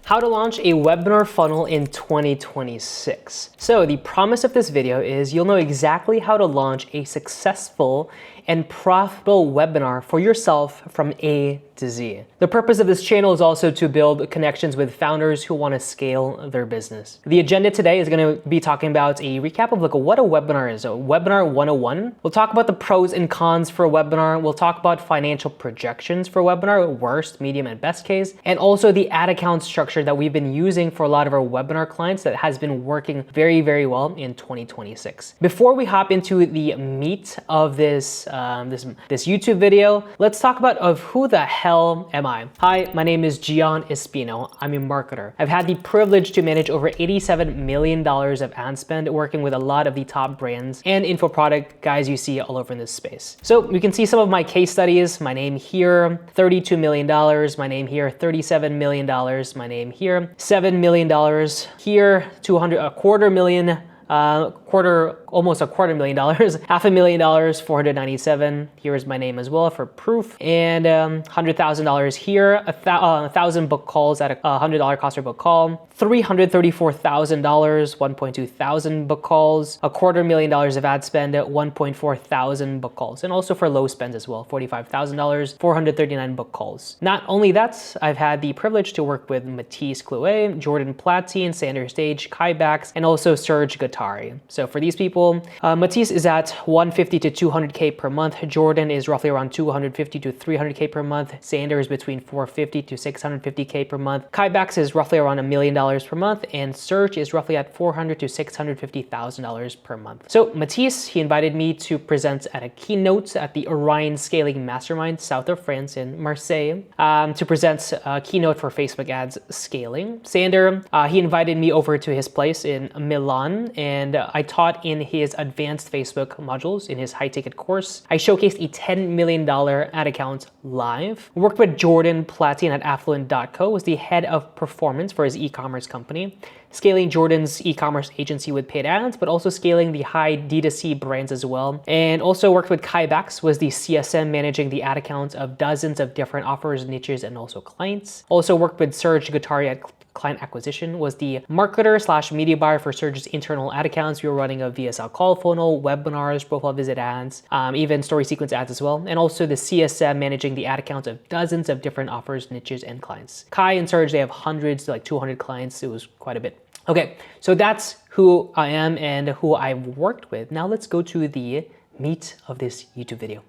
How to launch a webinar funnel in 2026. So the promise of this video is you'll know exactly how to launch a successful and profitable webinar for yourself from A to Z. The purpose of this channel is also to build connections with founders who want to scale their business. The agenda today is going to be talking about a recap of what a webinar is. So webinar 101. We'll talk about the pros and cons for a webinar. We'll talk about financial projections for a webinar, worst, medium, and best case, and also the ad account structure that we've been using for a lot of our webinar clients that has been working very, very well in 2026. Before we hop into the meat of this YouTube video, let's talk about who the hell am I? Hi, my name is Gian Espino. I'm a marketer. I've had the privilege to manage over $87 million of ad spend working with a lot of the top brands and info product guys you see all over in this space. So you can see some of my case studies. My name here, $32 million. My name here, $37 million. My name here, $7 million. Here, almost a quarter million dollars, $500,000, 497. Here's my name as well for proof, and $100,000 here, 1,000 book calls at a $100 cost per book call, $334,000, 1.2 thousand book calls, $250,000 of ad spend, 1.4 thousand book calls, and also for low spend as well, $45,000, 439 book calls. Not only that, I've had the privilege to work with Matisse Clouet, Jordan Platine, Sander Stage, Kai Bax, and also Serge Guattari. So for these people, Matisse is at 150 to 200K per month. Jordan is roughly around 250 to 300K per month. Sander is between 450 to 650K per month. Kai Bax is roughly around $1 million per month, and Serge is roughly at $400 to $650,000 per month. So Matisse, he invited me to present at a keynote at the Orion Scaling Mastermind south of France in Marseille to present a keynote for Facebook ads scaling. Sander, he invited me over to his place in Milan, and I taught in his advanced Facebook modules in his high ticket course. I showcased a $10 million ad account live. Worked with Jordan Platine at affluent.co, was the head of performance for his e-commerce company, scaling Jordan's e-commerce agency with paid ads, but also scaling the high D2C brands as well. And also worked with Kai Bax, was the CSM managing the ad accounts of dozens of different offers, niches, and also clients. Also worked with Serge Guattari at client acquisition, was the marketer / media buyer for Serge's internal ad accounts. We were running a VSL call funnel, webinars, profile visit ads, even story sequence ads as well. And also the CSM managing the ad accounts of dozens of different offers, niches, and clients. Kai and Serge, they have hundreds to 200 clients. It was quite a bit. Okay, so that's who I am and who I've worked with. Now let's go to the meat of this YouTube video.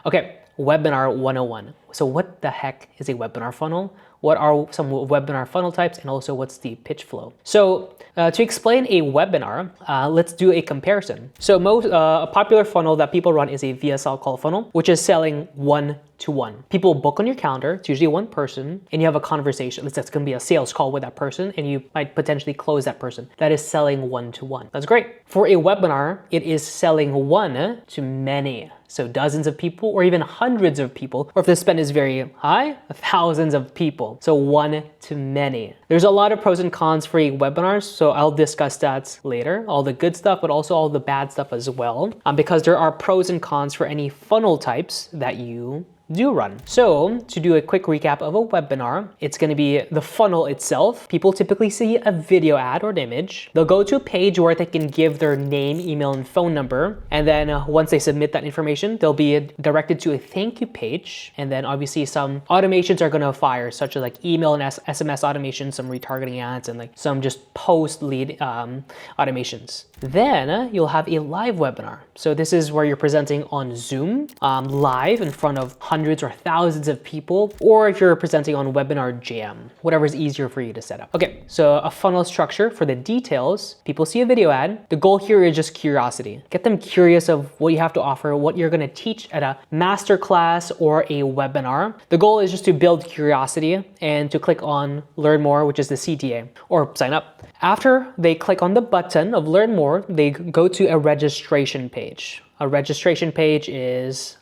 Okay, webinar 101. So what the heck is a webinar funnel? What are some webinar funnel types, and also what's the pitch flow? So to explain a webinar, let's do a comparison. So a popular funnel that people run is a VSL call funnel, which is selling one-to-one. People book on your calendar, it's usually one person, and you have a conversation. That's going to be a sales call with that person, and you might potentially close that person. That is selling one-to-one. That's great. For a webinar, it is selling one to many. So dozens of people, or even hundreds of people, or if the spend is very high, thousands of people. So one to many. There's a lot of pros and cons for webinars, so I'll discuss that later. All the good stuff, but also all the bad stuff as well, because there are pros and cons for any funnel types that you do run. So to do a quick recap of a webinar, it's going to be the funnel itself. People typically see a video ad or an image. They'll go to a page where they can give their name, email, and phone number. And then once they submit that information, they'll be directed to a thank you page. And then obviously some automations are going to fire, such as email and SMS automation, some retargeting ads, and some just post lead automations. Then you'll have a live webinar. So this is where you're presenting on Zoom, live in front of hundreds or thousands of people, or if you're presenting on Webinar Jam, whatever is easier for you to set up. Okay, so a funnel structure for the details. People see a video ad. The goal here is just curiosity. Get them curious of what you have to offer, what you're going to teach at a masterclass or a webinar. The goal is just to build curiosity and to click on learn more, which is the CTA, or sign up. After they click on the button of learn more, they go to a registration page. A registration page is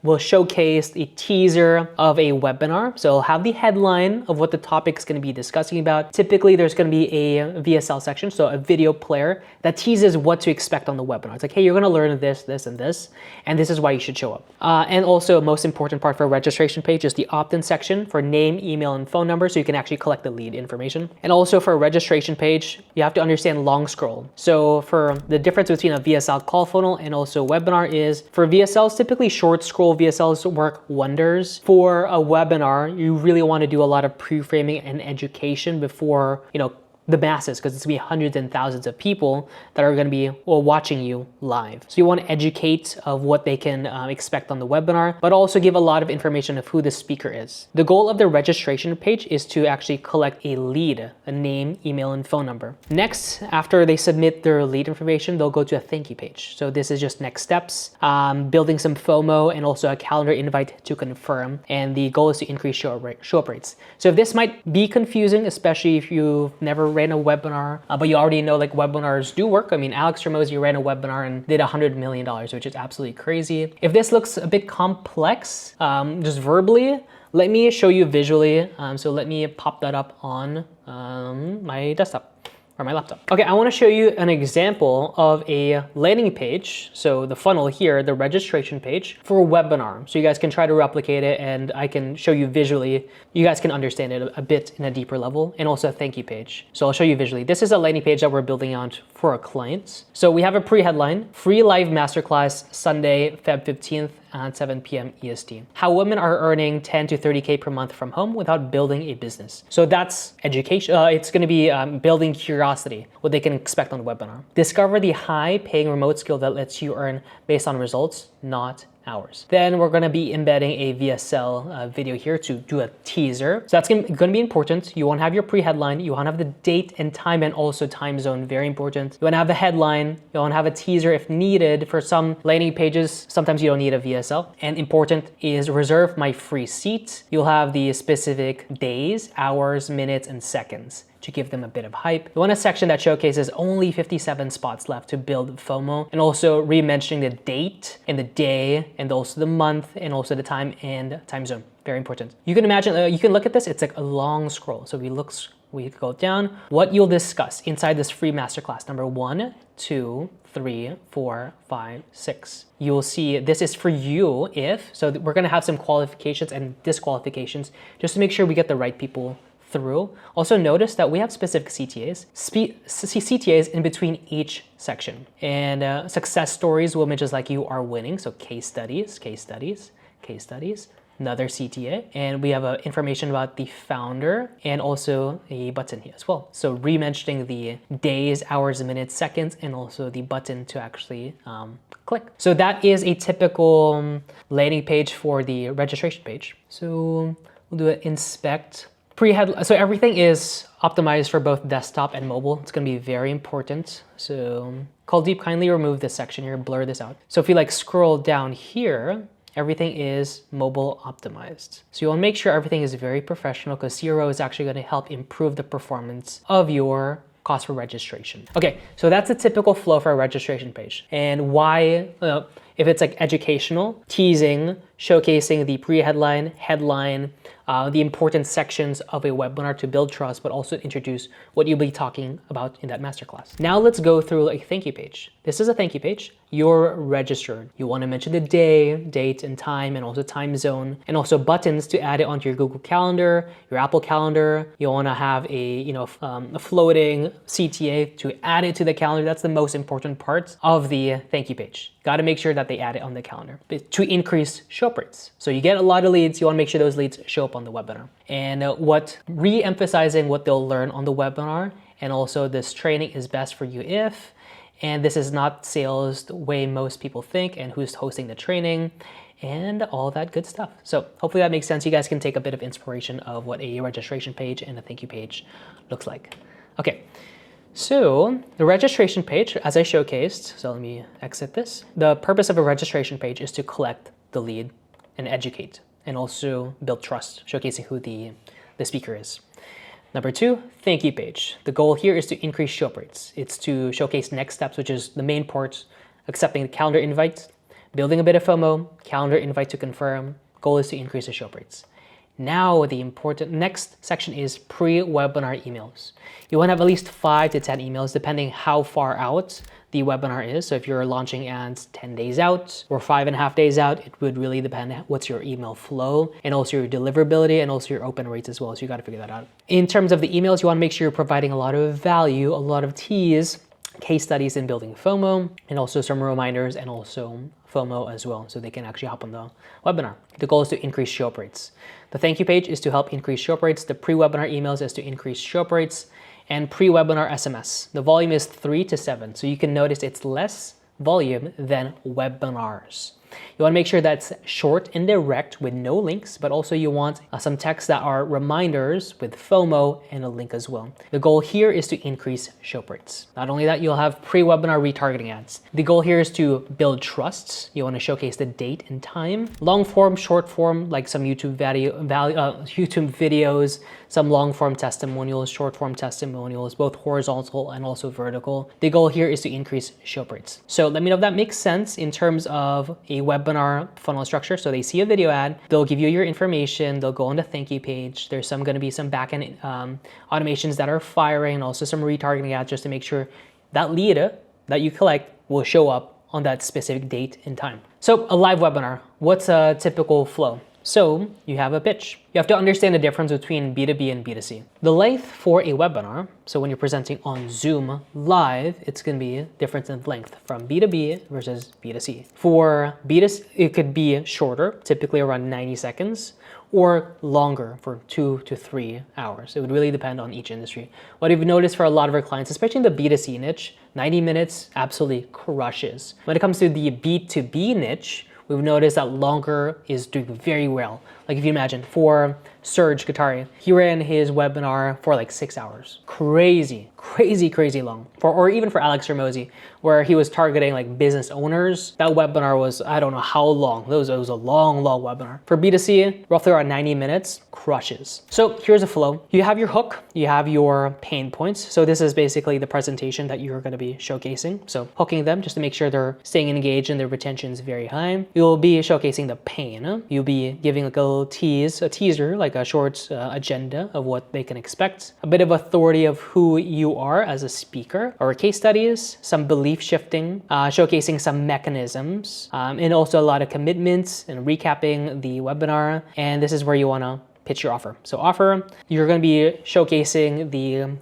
will showcase a teaser of a webinar. So it'll have the headline of what the topic is going to be discussing about. Typically, there's going to be a VSL section, so a video player that teases what to expect on the webinar. It's like, hey, you're going to learn this, this, and this is why you should show up. And also, most important part for a registration page is the opt-in section for name, email, and phone number, so you can actually collect the lead information. And also for a registration page, you have to understand long scroll. So for the difference between a VSL call funnel and also webinar is for VSLs, typically short scroll VSLs work wonders. For a webinar, you really want to do a lot of pre-framing and education before, the masses, because it's going to be hundreds and thousands of people that are going to be watching you live. So you want to educate of what they can expect on the webinar, but also give a lot of information of who the speaker is. The goal of the registration page is to actually collect a lead, a name, email, and phone number. Next, after they submit their lead information, they'll go to a thank you page. So this is just next steps, building some FOMO and also a calendar invite to confirm. And the goal is to increase show up rates. So if this might be confusing, especially if you've never ran a webinar, but you already know like webinars do work. I mean, Alex Ramosi ran a webinar and did $100 million, which is absolutely crazy. If this looks a bit complex, just verbally, let me show you visually. So let me pop that up on my desktop or my laptop. Okay, I want to show you an example of a landing page. So the funnel here, the registration page for a webinar. So you guys can try to replicate it and I can show you visually. You guys can understand it a bit in a deeper level, and also a thank you page. So I'll show you visually. This is a landing page that we're building out for our clients. So we have a pre-headline, free live masterclass Sunday, Feb 15th at 7 p.m. EST. How women are earning 10 to 30K per month from home without building a business. So that's education. It's going to be building curiosity, what they can expect on the webinar. Discover the high paying remote skill that lets you earn based on results, not hours. Then we're going to be embedding a VSL video here to do a teaser. So that's going to be important. You want to have your pre-headline. You want to have the date and time and also time zone. Very important. You want to have the headline. You want to have a teaser if needed. For some landing pages, sometimes you don't need a VSL. And important is reserve my free seat. You'll have the specific days, hours, minutes, and seconds to give them a bit of hype. You want a section that showcases only 57 spots left to build FOMO, and also re-mentioning the date and the day and also the month and also the time and time zone. Very important. You can imagine, you can look at this, it's like a long scroll. So we go down, what you'll discuss inside this free masterclass, number 1, 2, 3, 4, 5, 6. You'll see this is for you so we're gonna have some qualifications and disqualifications just to make sure we get the right people through. Also notice that we have specific CTAs in between each section. And success stories, women just like you are winning. So case studies, another CTA. And we have information about the founder and also a button here as well. So re-mentioning the days, hours, minutes, seconds, and also the button to actually click. So that is a typical landing page for the registration page. So we'll do an inspect. So everything is optimized for both desktop and mobile. It's going to be very important. So call deep, kindly remove this section here, blur this out. So if you scroll down here, everything is mobile optimized. So you want to make sure everything is very professional, because CRO is actually going to help improve the performance of your cost for registration. Okay, so that's a typical flow for a registration page. And why, if it's educational, teasing, showcasing the pre-headline, headline, the important sections of a webinar to build trust, but also introduce what you'll be talking about in that masterclass. Now let's go through a thank you page. This is a thank you page. You're registered. You want to mention the day, date, and time, and also time zone, and also buttons to add it onto your Google Calendar, your Apple Calendar. You want to have a floating CTA to add it to the calendar. That's the most important part of the thank you page. Got to make sure that they add it on the calendar to increase show up rates. So you get a lot of leads. You want to make sure those leads show up on the webinar. And re-emphasizing what they'll learn on the webinar, and also this training is best for you if, and this is not sales the way most people think, and who's hosting the training, and all that good stuff. So hopefully that makes sense. You guys can take a bit of inspiration of what a registration page and a thank you page looks like. Okay. So the registration page, as I showcased, so let me exit this. The purpose of a registration page is to collect the lead and educate, and also build trust, showcasing who the speaker is. Number 2, thank you page. The goal here is to increase show up rates. It's to showcase next steps, which is the main part, accepting the calendar invites, building a bit of FOMO, calendar invite to confirm. Goal is to increase the show up rates. Now, the important next section is pre-webinar emails. You want to have at least 5 to 10 emails, depending how far out the webinar is. So if you're launching ads 10 days out or 5.5 days out, it would really depend what's your email flow and also your deliverability and also your open rates as well. So you got to figure that out. In terms of the emails, you want to make sure you're providing a lot of value, a lot of teas, case studies in building FOMO, and also some reminders and also FOMO as well, so they can actually hop on the webinar. The goal is to increase show up rates. The thank you page is to help increase show up rates. The pre-webinar emails is to increase show up rates, and pre-webinar SMS. The volume is 3 to 7, so you can notice it's less volume than webinars. You want to make sure that's short and direct with no links, but also you want some text that are reminders with FOMO and a link as well. The goal here is to increase show up rates. Not only that, you'll have pre-webinar retargeting ads. The goal here is to build trusts. You want to showcase the date and time. Long form, short form, like some YouTube videos, some long form testimonials, short form testimonials, both horizontal and also vertical. The goal here is to increase show up rates. So let me know if that makes sense in terms of a webinar funnel structure. So they see a video ad, they'll give you your information, they'll go on the thank you page. There's going to be some backend automations that are firing, and also some retargeting ads just to make sure that lead that you collect will show up on that specific date and time. So a live webinar, what's a typical flow? So you have a pitch. You have to understand the difference between B2B and B2C. The length for a webinar, so when you're presenting on Zoom live, it's going to be different in length from B2B versus B2C. For B2C, it could be shorter, typically around 90 seconds, or longer for 2 to 3 hours. It would really depend on each industry. What we've noticed for a lot of our clients, especially in the B2C niche, 90 minutes absolutely crushes. When it comes to the B2B niche, we've noticed that longer is doing very well. Like if you imagine, for Serge Guattari, he ran his webinar for like 6 hours. Crazy long. Or even for Alex Ramosi, where he was targeting like business owners. That webinar was, I don't know how long. It was a long webinar. For B2C, roughly around 90 minutes, crushes. So here's a flow. You have your hook, you have your pain points. So this is basically the presentation that you're gonna be showcasing. So hooking them just to make sure they're staying engaged and their retention is very high. You'll be showcasing the pain. You'll be giving like a little teaser, like a short agenda of what they can expect. A bit of authority of who you are as a speaker, or case studies, some belief shifting, showcasing some mechanisms, and also a lot of commitments and recapping the webinar. And this is where you want to pitch your offer. So offer, you're going to be showcasing the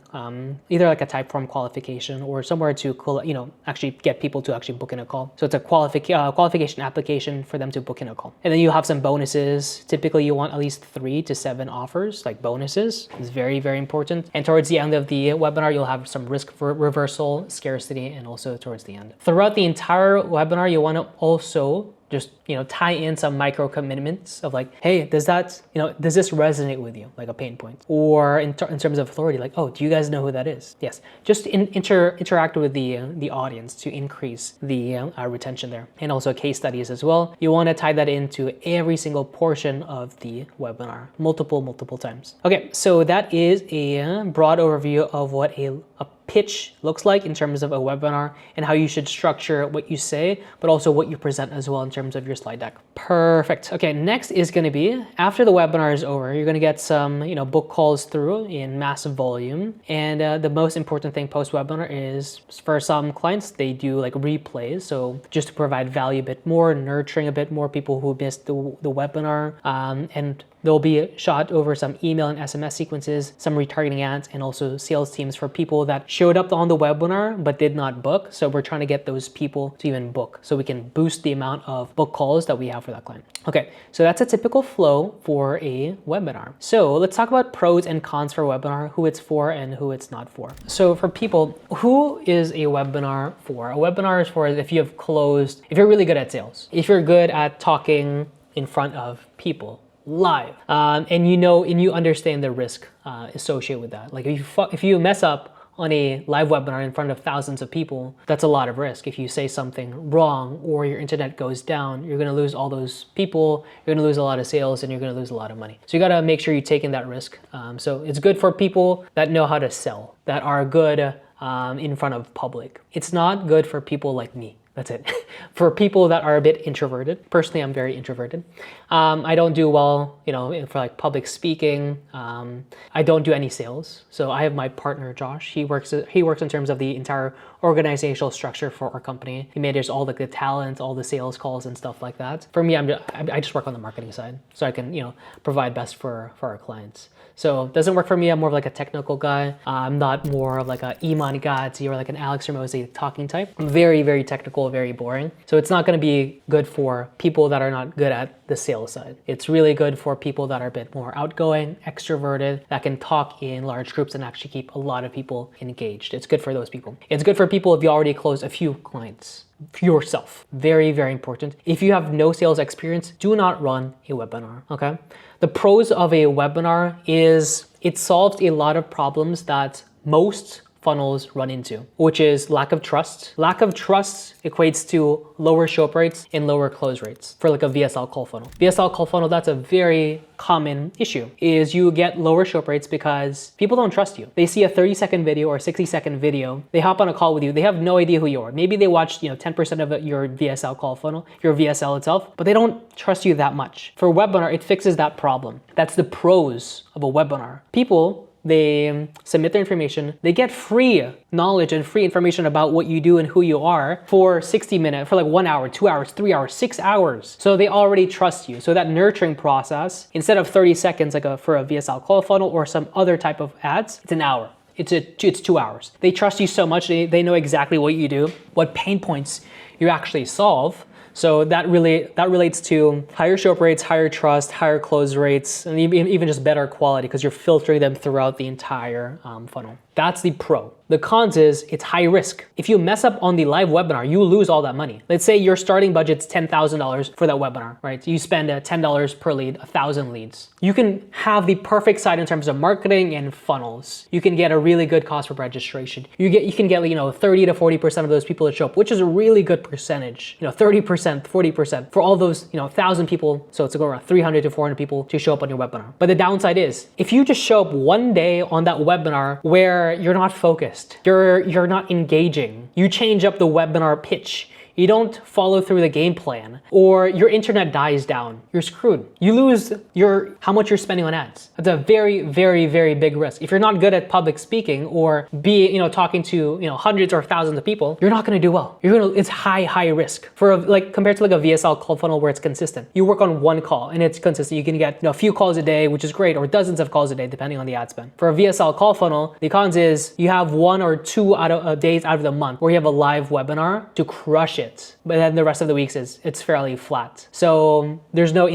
either like a type form qualification or somewhere to actually get people to actually book in a call. So it's a qualification application for them to book in a call. And then you have some bonuses. Typically you want at least 3 to 7 offers, like bonuses. It's very important. And towards the end of the webinar, you'll have some risk reversal, scarcity, and also towards the end. Throughout the entire webinar, you want to also just tie in some micro commitments of like, hey, does this resonate with you, like a pain point? Or in terms of authority, like, oh, do you guys know who that is? Yes, just interact with the audience to increase the retention there. And also case studies as well. You want to tie that into every single portion of the webinar, multiple times. Okay, so that is a broad overview of what a pitch looks like in terms of a webinar and how you should structure what you say, but also what you present as well in terms of your slide deck. Perfect. Okay, next is going to be after the webinar is over, you're going to get some book calls through in massive volume. And the most important thing post webinar is for some clients, they do like replays. So just to provide value a bit more, nurturing a bit more people who missed the webinar, and there'll be shot over some email and SMS sequences, some retargeting ads, and also sales teams for people that showed up on the webinar but did not book. So we're trying to get those people to even book so we can boost the amount of book calls that we have for that client. Okay, so that's a typical flow for a webinar. So let's talk about pros and cons for a webinar, who it's for and who it's not for. So for people, who is a webinar for? A webinar is for if you're really good at sales, if you're good at talking in front of people live, and you understand the risk associated with that. Like if you mess up on a live webinar in front of thousands of people, that's a lot of risk. If you say something wrong or your internet goes down, you're gonna lose all those people, you're gonna lose a lot of sales, and you're gonna lose a lot of money. So you gotta make sure you're taking that risk. So it's good for people that know how to sell, that are good in front of public. It's not good for people like me. That's it. For people that are a bit introverted, personally, I'm very introverted. I don't do well, for like public speaking. I don't do any sales. So I have my partner, Josh. He works in terms of the entire organizational structure for our company. He manages all the talent, all the sales calls and stuff like that. For me, I just work on the marketing side, so I can, provide best for our clients. So it doesn't work for me. I'm more of like a technical guy. I'm not more of like a Iman Gadzhi or like an Alex Ramosi talking type. I'm very, very technical, very boring. So it's not going to be good for people that are not good at the sales side. It's really good for people that are a bit more outgoing, extroverted, that can talk in large groups and actually keep a lot of people engaged. It's good for those people. It's good for people if you already closed a few clients. Yourself. Very, very important. If you have no sales experience, do not run a webinar, okay? The pros of a webinar is it solves a lot of problems that most funnels run into, which is lack of trust. Lack of trust equates to lower show up rates and lower close rates for like a VSL call funnel. VSL call funnel, that's a very common issue, is you get lower show up rates because people don't trust you. They see a 30-second video or 60-second video, they hop on a call with you, they have no idea who you are. Maybe they watched 10% of your VSL call funnel, your VSL itself, but they don't trust you that much. For a webinar, it fixes that problem. That's the pros of a webinar. People, they submit their information, they get free knowledge and free information about what you do and who you are for 60 minutes, for like 1 hour, 2 hours, 3 hours, 6 hours. So they already trust you. So that nurturing process, instead of 30 seconds like for a VSL call funnel or some other type of ads, it's an hour. It's 2 hours. They trust you so much, they know exactly what you do, what pain points you actually solve. So that relates to higher show up rates, higher trust, higher close rates, and even just better quality because you're filtering them throughout the entire funnel. That's the pro. The cons is it's high risk. If you mess up on the live webinar, you lose all that money. Let's say your starting budget's $10,000 for that webinar, right? You spend $10 per lead, 1,000 leads. You can have the perfect side in terms of marketing and funnels. You can get a really good cost per registration. You can get 30 to 40% of those people to show up, which is a really good percentage. 30%, 40% for all those 1,000 people. So it's around 300 to 400 people to show up on your webinar. But the downside is if you just show up one day on that webinar where you're not focused, you're not engaging, you change up the webinar pitch, you don't follow through the game plan, or your internet dies down, you're screwed. You lose how much you're spending on ads. That's a very, very, very big risk. If you're not good at public speaking or talking to hundreds or thousands of people, you're not gonna do well. It's high risk. Compared to like a VSL call funnel where it's consistent. You work on one call and it's consistent. You can get a few calls a day, which is great, or dozens of calls a day, depending on the ad spend. For a VSL call funnel, the cons is you have 1 or 2 days out of the month where you have a live webinar to crush it. But then the rest of the weeks it's fairly flat. So there's no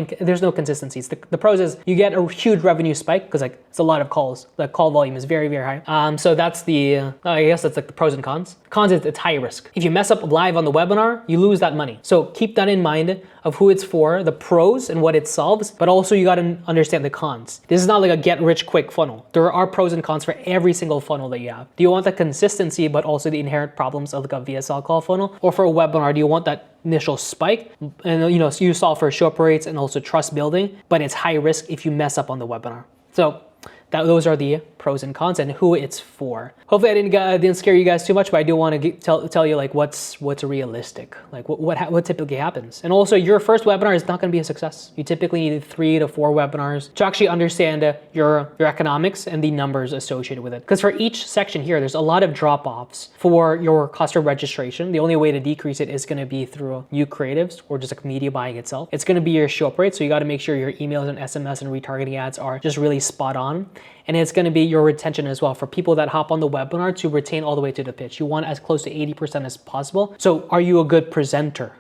consistencies. The pros is you get a huge revenue spike because it's a lot of calls. The call volume is very, very high. So that's I guess that's like the pros and cons. Cons is it's high risk. If you mess up live on the webinar, you lose that money. So keep that in mind of who it's for, the pros and what it solves, but also you got to understand the cons. This is not like a get rich quick funnel. There are pros and cons for every single funnel that you have. Do you want the consistency, but also the inherent problems of like a VSL call funnel? Or for a webinar, do you want that initial spike and so you solve for show up rates and also trust building, but it's high risk if you mess up on the webinar. So those are the pros and cons and who it's for. Hopefully I didn't scare you guys too much, but I do want to tell you like what's realistic, like what typically happens. And also your first webinar is not going to be a success. You typically need 3 to 4 webinars to actually understand your economics and the numbers associated with it. Because for each section here, there's a lot of drop-offs for your cost of registration. The only way to decrease it is going to be through new creatives or just like media buying itself. It's going to be your show up rate. So you got to make sure your emails and SMS and retargeting ads are just really spot on. And it's going to be your retention as well for people that hop on the webinar to retain all the way to the pitch. You want as close to 80% as possible. So are you a good presenter?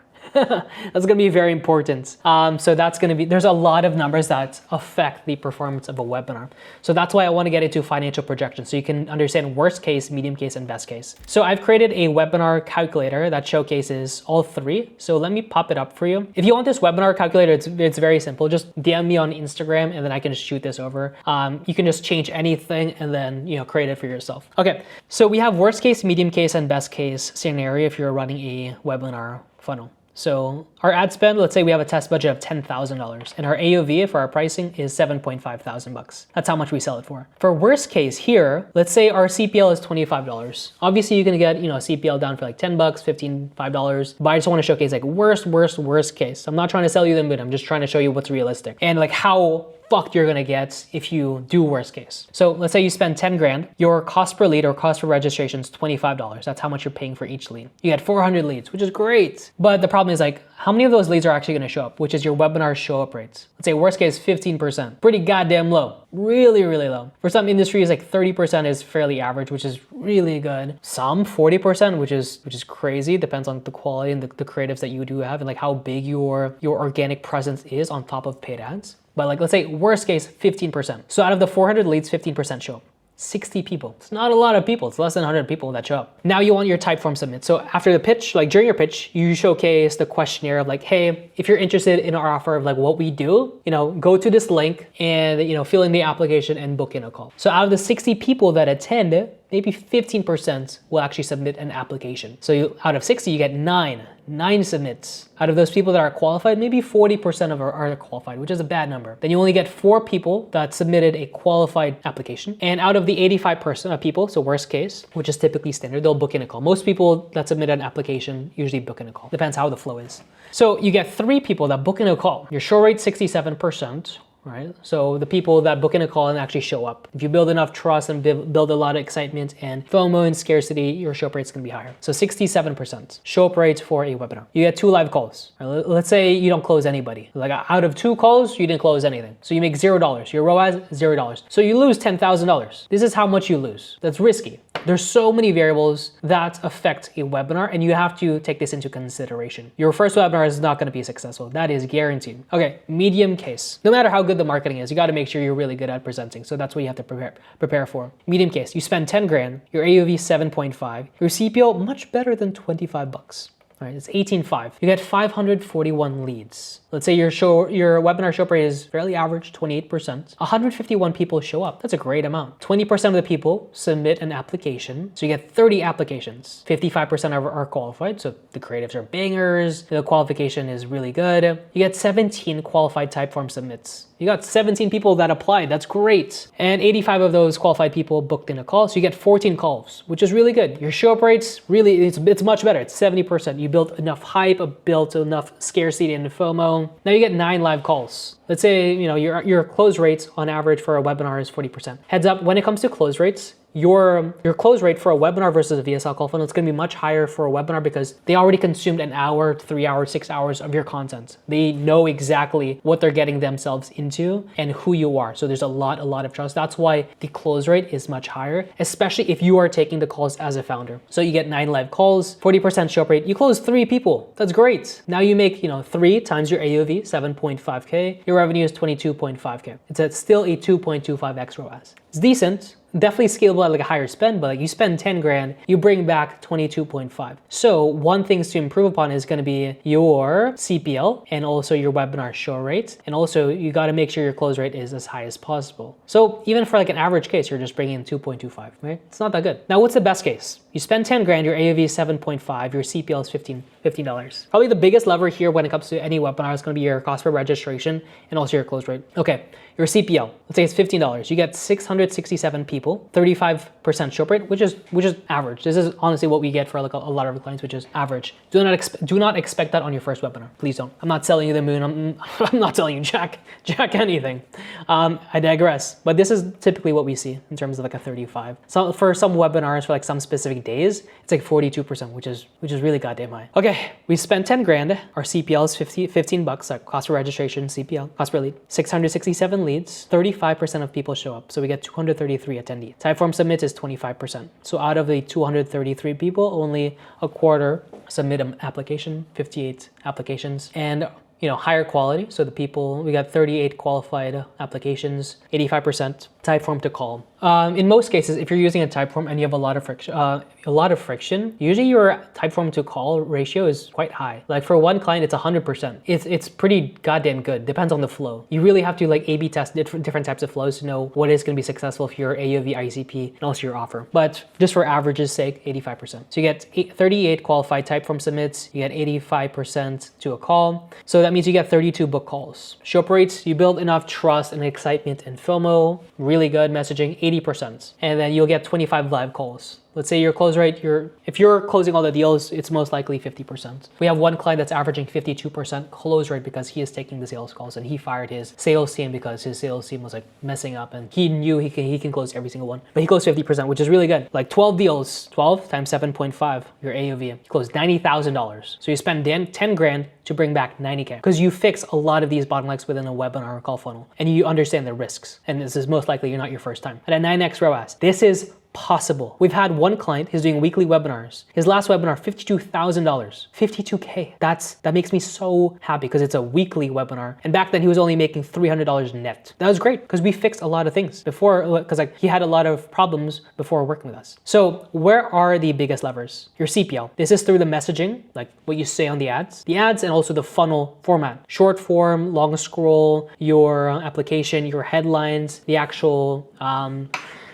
That's gonna be very important. So that's gonna be, there's a lot of numbers that affect the performance of a webinar. So that's why I wanna get into financial projections so you can understand worst case, medium case, and best case. So I've created a webinar calculator that showcases all three. So let me pop it up for you. If you want this webinar calculator, it's very simple. Just DM me on Instagram and then I can just shoot this over. You can just change anything and then, create it for yourself. Okay, so we have worst case, medium case, and best case scenario if you're running a webinar funnel. So our ad spend, let's say we have a test budget of $10,000 and our AOV for our pricing is 7.5 thousand bucks. That's how much we sell it for. For worst case here, let's say our CPL is $25. Obviously you can get, CPL down for like 10 bucks, 15, $5, but I just want to showcase like worst case. I'm not trying to sell you the moon. I'm just trying to show you what's realistic and like how fucked you're gonna get if you do worst case. So let's say you spend 10 grand, your cost per lead or cost per registration is $25. That's how much you're paying for each lead. You get 400 leads, which is great. But the problem is like, how many of those leads are actually gonna show up, which is your webinar show up rates. Let's say worst case 15%, pretty goddamn low, really low. For some industries, like 30% is fairly average, which is really good. Some 40%, which is crazy, depends on the quality and the creatives that you do have and like how big your organic presence is on top of paid ads. But like, let's say worst case, 15%. So out of the 400 leads, 15% show up. 60 people. It's not a lot of people. It's less than 100 people that show up. Now you want your type form submit. So after the pitch, like during your pitch, you showcase the questionnaire of like, hey, if you're interested in our offer of like what we do, go to this link and, fill in the application and book in a call. So out of the 60 people that attend, maybe 15% will actually submit an application. So out of 60, you get nine submits. Out of those people that are qualified, maybe 40% of are qualified, which is a bad number. Then you only get 4 people that submitted a qualified application. And out of the 85% of people, so worst case, which is typically standard, they'll book in a call. Most people that submit an application usually book in a call. Depends how the flow is. So you get 3 people that book in a call. Your show rate 67%. Right? So the people that book in a call and actually show up. If you build enough trust and build a lot of excitement and FOMO and scarcity, your show up rate's gonna be higher. So 67% show up rate for a webinar. You get 2 live calls. Right? Let's say you don't close anybody. Like out of 2 calls, you didn't close anything. So you make $0. Your ROAS, $0. So you lose $10,000. This is how much you lose. That's risky. There's so many variables that affect a webinar and you have to take this into consideration. Your first webinar is not gonna be successful. That is guaranteed. Okay, medium case. No matter how good the marketing is, you gotta make sure you're really good at presenting. So that's what you have to prepare for. Medium case, you spend 10 grand, your AOV 7.5, your CPO much better than 25 bucks. All right, it's 18.5. You get 541 leads. Let's say your webinar show up rate is fairly average, 28%. 151 people show up. That's a great amount. 20% of the people submit an application. So you get 30 applications. 55% are qualified. So the creatives are bangers. The qualification is really good. You get 17 qualified type form submits. You got 17 people that applied. That's great. And 85 of those qualified people booked in a call. So you get 14 calls, which is really good. Your show up rates, really, it's much better. It's 70%. You built enough hype, built enough scarcity and FOMO. Now you get 9 live calls. Let's say, your close rates on average for a webinar is 40%. Heads up, when it comes to close rates, your close rate for a webinar versus a VSL call funnel, it's gonna be much higher for a webinar because they already consumed an hour, 3 hours, 6 hours of your content. They know exactly what they're getting themselves into and who you are. So there's a lot of trust. That's why the close rate is much higher, especially if you are taking the calls as a founder. So you get 9 live calls, 40% show up rate. You close 3 people. That's great. Now you make, 3 times your AOV, 7.5K. Your revenue is 22.5K. It's still a 2.25x ROAS. It's decent. Definitely scalable at like a higher spend, but like you spend 10 grand, you bring back 22.5. So one things to improve upon is going to be your CPL and also your webinar show rate. And also you got to make sure your close rate is as high as possible. So even for like an average case, you're just bringing in 2.25, right? It's not that good. Now what's the best case? You spend 10 grand, your AOV is 7.5, your CPL is $15. Probably the biggest lever here when it comes to any webinar is going to be your cost per registration and also your close rate. Okay, your CPL, let's say it's $15. You get 667 people, 35% show up rate, which is average. This is honestly what we get for like a lot of our clients, which is average. Do not expect that on your first webinar. Please don't. I'm not selling you the moon. I'm not telling you jack anything. I digress. But this is typically what we see in terms of like a 35. So for some webinars for like some specific days, it's like 42%, which is really goddamn high. Okay, we spent 10 grand. Our CPL is 15 bucks, like cost per registration, CPL, cost per lead. 667 leads, 35% of people show up. So we get 233 attendees. attendee. Typeform submits is 25%. So out of the 233 people, only a quarter submit an application, 58 applications. And higher quality. So the people, we got 38 qualified applications, 85% Typeform to call. In most cases, if you're using a Typeform and you have a lot of friction, usually your Typeform to call ratio is quite high. Like for one client, it's 100%. It's pretty goddamn good. Depends on the flow. You really have to like A/B test different types of flows to know what is going to be successful for your AOV, ICP, and also your offer. But just for average's sake, 85%. So you get 38 qualified Typeform submits. You get 85% to a call. So that means you get 32 book calls. Show up rates, you build enough trust and excitement and FOMO, really good messaging, 80%. And then you'll get 25 live calls. Let's say your close rate, if you're closing all the deals, it's most likely 50%. We have one client that's averaging 52% close rate because he is taking the sales calls and he fired his sales team because his sales team was like messing up and he knew he can close every single one. But he closed 50%, which is really good. Like 12 deals, 12 times 7.5, your AOV. You closed $90,000. So you spend 10 grand to bring back 90K because you fix a lot of these bottlenecks within a webinar or call funnel and you understand the risks. And this is most likely not your first time. At a 9x ROAS, this is possible. We've had one client who's doing weekly webinars. His last webinar, $52,000, 52K. That makes me so happy because it's a weekly webinar. And back then he was only making $300 net. That was great because we fixed a lot of things before, because like he had a lot of problems before working with us. So where are the biggest levers? Your CPL. This is through the messaging, like what you say on the ads and also the funnel format, short form, long scroll, your application, your headlines, the actual,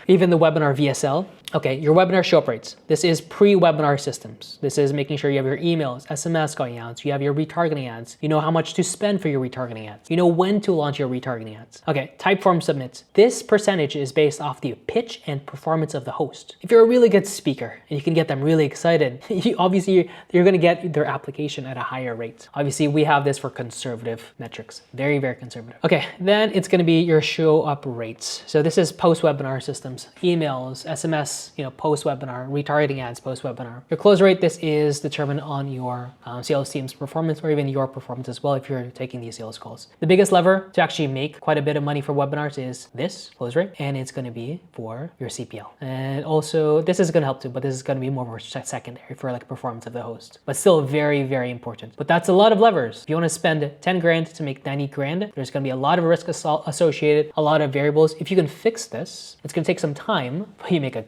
even the webinar VSL. Okay, your webinar show up rates. This is pre-webinar systems. This is making sure you have your emails, SMS going out, you have your retargeting ads, you know how much to spend for your retargeting ads, you know when to launch your retargeting ads. Okay, Typeform submits. This percentage is based off the pitch and performance of the host. If you're a really good speaker and you can get them really excited, obviously you're gonna get their application at a higher rate. Obviously we have this for conservative metrics, very, very conservative. Okay, then it's gonna be your show up rates. So this is post-webinar systems, emails, SMS, post-webinar, retargeting ads post-webinar. Your close rate, this is determined on your sales team's performance or even your performance as well if you're taking these sales calls. The biggest lever to actually make quite a bit of money for webinars is this close rate, and it's going to be for your CPL. And also this is going to help too, but this is going to be more secondary for like performance of the host, but still very, very important. But that's a lot of levers. If you want to spend 10 grand to make 90 grand, there's going to be a lot of risk associated, a lot of variables. If you can fix this, it's going to take some time, but you make a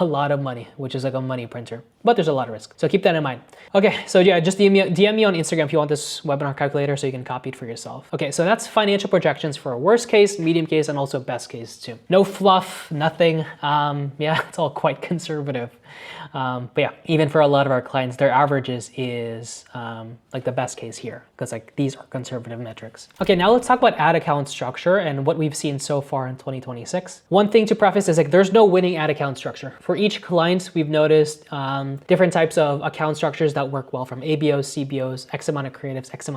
lot of money, which is like a money printer. But there's a lot of risk. So keep that in mind. Okay, so yeah, just DM me on Instagram if you want this webinar calculator so you can copy it for yourself. Okay, so that's financial projections for a worst case, medium case, and also best case too. No fluff, nothing. Yeah, it's all quite conservative. But yeah, even for a lot of our clients, their averages is like the best case here because like these are conservative metrics. Okay, now let's talk about ad account structure and what we've seen so far in 2026. One thing to preface is like there's no winning ad account structure. For each client, we've noticed different types of account structures that work well from ABOs, CBOs, X amount of creatives, X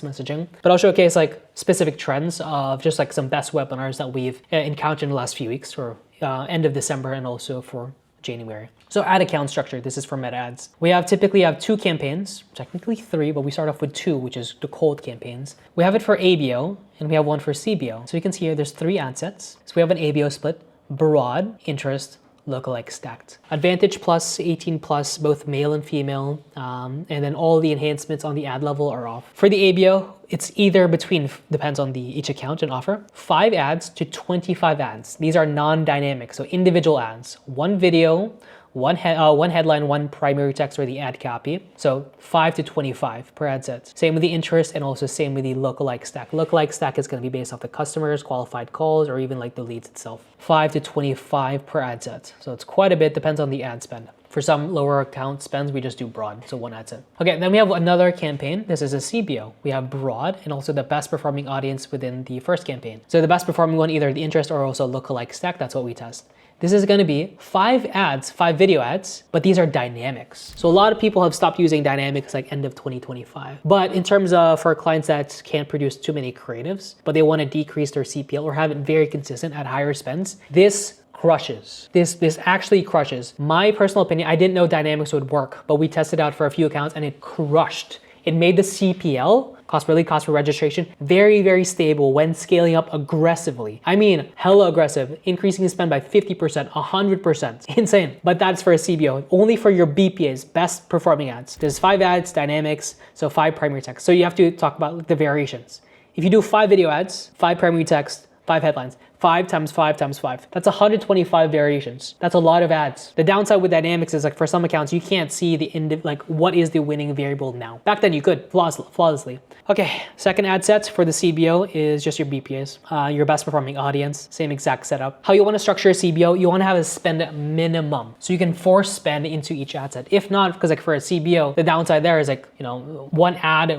messaging. But I'll showcase like specific trends of just like some best webinars that we've encountered in the last few weeks or end of December and also for January. So ad account structure, this is for meta ads. We typically have 2 campaigns, technically 3, but we start off with 2, which is the cold campaigns. We have it for ABO and we have one for CBO. So you can see here, there's 3 ad sets. So we have an ABO split, broad, interest, lookalike stacked. Advantage plus, 18 plus, both male and female, and then all the enhancements on the ad level are off. For the ABO, it's either between, depends on each account and offer, 5 ads to 25 ads. These are non-dynamic, so individual ads. 1 video, one headline, 1 primary text or the ad copy. So 5 to 25 per ad set. Same with the interest and also same with the lookalike stack. Lookalike stack is going to be based off the customers, qualified calls, or even like the leads itself. 5 to 25 per ad set. So it's quite a bit, depends on the ad spend. For some lower account spends, we just do broad, so 1 ad set. Okay, then we have another campaign. This is a CBO. We have broad and also the best performing audience within the first campaign. So the best performing one, either the interest or also lookalike stack, that's what we test. This is gonna be 5 ads, 5 video ads, but these are dynamics. So a lot of people have stopped using dynamics like end of 2025. But in terms of for clients that can't produce too many creatives, but they wanna decrease their CPL or have it very consistent at higher spends, this crushes. This actually crushes. My personal opinion, I didn't know dynamics would work, but we tested out for a few accounts and it crushed. It made the CPL cost per lead, cost per registration, very, very stable when scaling up aggressively. I mean, hella aggressive, increasing spend by 50%, 100%. Insane. But that's for a CBO, only for your BPAs, best performing ads. There's 5 ads, dynamics, so 5 primary text. So you have to talk about the variations. If you do 5 video ads, 5 primary text, 5 headlines, 5 times 5 times 5. That's 125 variations. That's a lot of ads. The downside with dynamics is like for some accounts, you can't see the like what is the winning variable now. Back then you could flawlessly. Okay, second ad set for the CBO is just your BPAs, your best performing audience, same exact setup. How you want to structure a CBO, you want to have a spend minimum. So you can force spend into each ad set. If not, because like for a CBO, the downside there is like, you know, one ad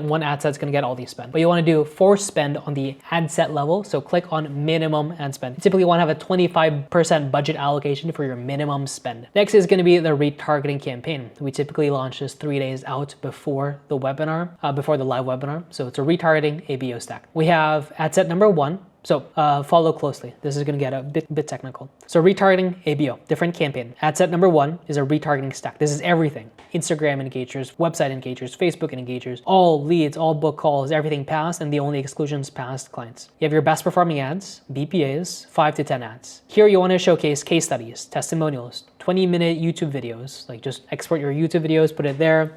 set is going to get all these spend. But you want to do force spend on the ad set level. So click on minimum ad spend. You typically want to have a 25% budget allocation for your minimum spend. Next is going to be the retargeting campaign. We typically launch this 3 days out before the webinar, before the live webinar. So it's a retargeting ABO stack. We have ad set number 1. So follow closely. This is going to get a bit technical. So retargeting ABO, different campaign. Ad set number 1 is a retargeting stack. This is everything. Instagram engagers, website engagers, Facebook engagers, all leads, all book calls, everything passed, and the only exclusions past clients. You have your best performing ads, BPAs, 5 to 10 ads. Here you want to showcase case studies, testimonials, 20-minute YouTube videos. Like just export your YouTube videos, put it there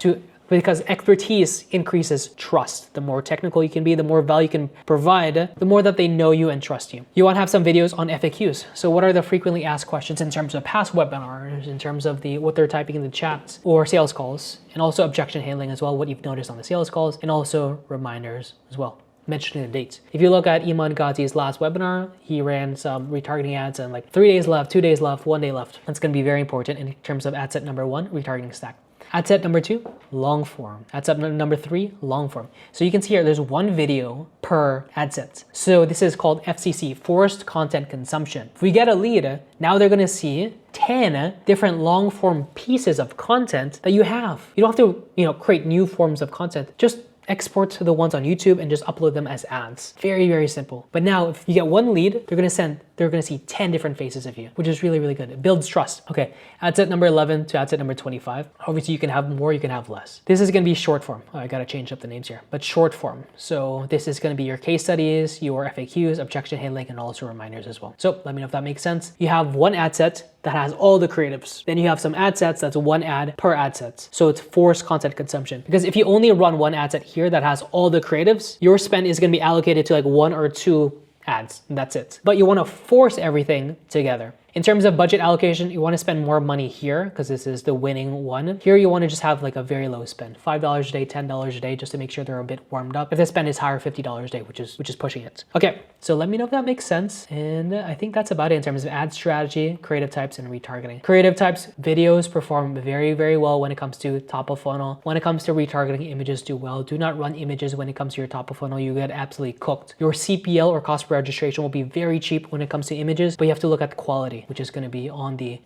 because expertise increases trust. The more technical you can be, the more value you can provide, the more that they know you and trust you. You want to have some videos on FAQs. So what are the frequently asked questions in terms of past webinars, in terms of what they're typing in the chats or sales calls, and also objection handling as well, what you've noticed on the sales calls, and also reminders as well, mentioning the dates. If you look at Iman Ghazi's last webinar, he ran some retargeting ads and like 3 days left, 2 days left, 1 day left. That's going to be very important in terms of ad set number 1, retargeting stack. Ad set number 2, long form. Ad set number 3, long form. So you can see here, there's 1 video per ad set. So this is called FCC, forced content consumption. If we get a lead, now they're gonna see 10 different long form pieces of content that you have. You don't have to, create new forms of content. Just export to the ones on YouTube and just upload them as ads. Very, very simple. But now if you get 1 lead, they're gonna see 10 different faces of you, which is really, really good. It builds trust. Okay, ad set number 11 to ad set number 25. Obviously you can have more, you can have less. This is gonna be short form. Oh, I gotta change up the names here, but short form. So this is gonna be your case studies, your FAQs, objection handling, and also reminders as well. So let me know if that makes sense. You have 1 ad set that has all the creatives. Then you have some ad sets that's 1 ad per ad set. So it's forced content consumption. Because if you only run 1 ad set here that has all the creatives, your spend is gonna be allocated to like 1 or 2 ads, and that's it. But you wanna force everything together. In terms of budget allocation, you want to spend more money here because this is the winning one. Here you want to just have like a very low spend, $5 a day, $10 a day, just to make sure they're a bit warmed up. If the spend is higher, $50 a day, which is pushing it. Okay, so let me know if that makes sense. And I think that's about it in terms of ad strategy, creative types, and retargeting. Creative types, videos perform very, very well when it comes to top of funnel. When it comes to retargeting, images do well. Do not run images when it comes to your top of funnel. You get absolutely cooked. Your CPL or cost per registration will be very cheap when it comes to images, but you have to look at the quality, which is going to be on the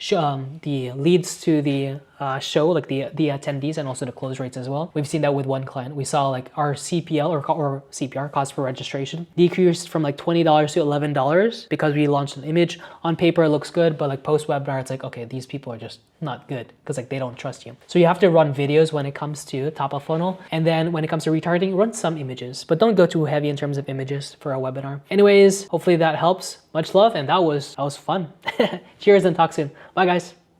leads to the show, like the attendees, and also the close rates as well. We've seen that with 1 client. We saw like our CPL or CPR, cost per registration, decreased from like $20 to $11 because we launched an image. On paper it looks good, but like post webinar it's like, okay, these people are just not good because like they don't trust you. So you have to run videos when it comes to top of funnel, and then when it comes to retargeting, run some images, but don't go too heavy in terms of images for a webinar. Anyways, hopefully that helps. Much love, and that was fun. Cheers and talk soon. Bye guys.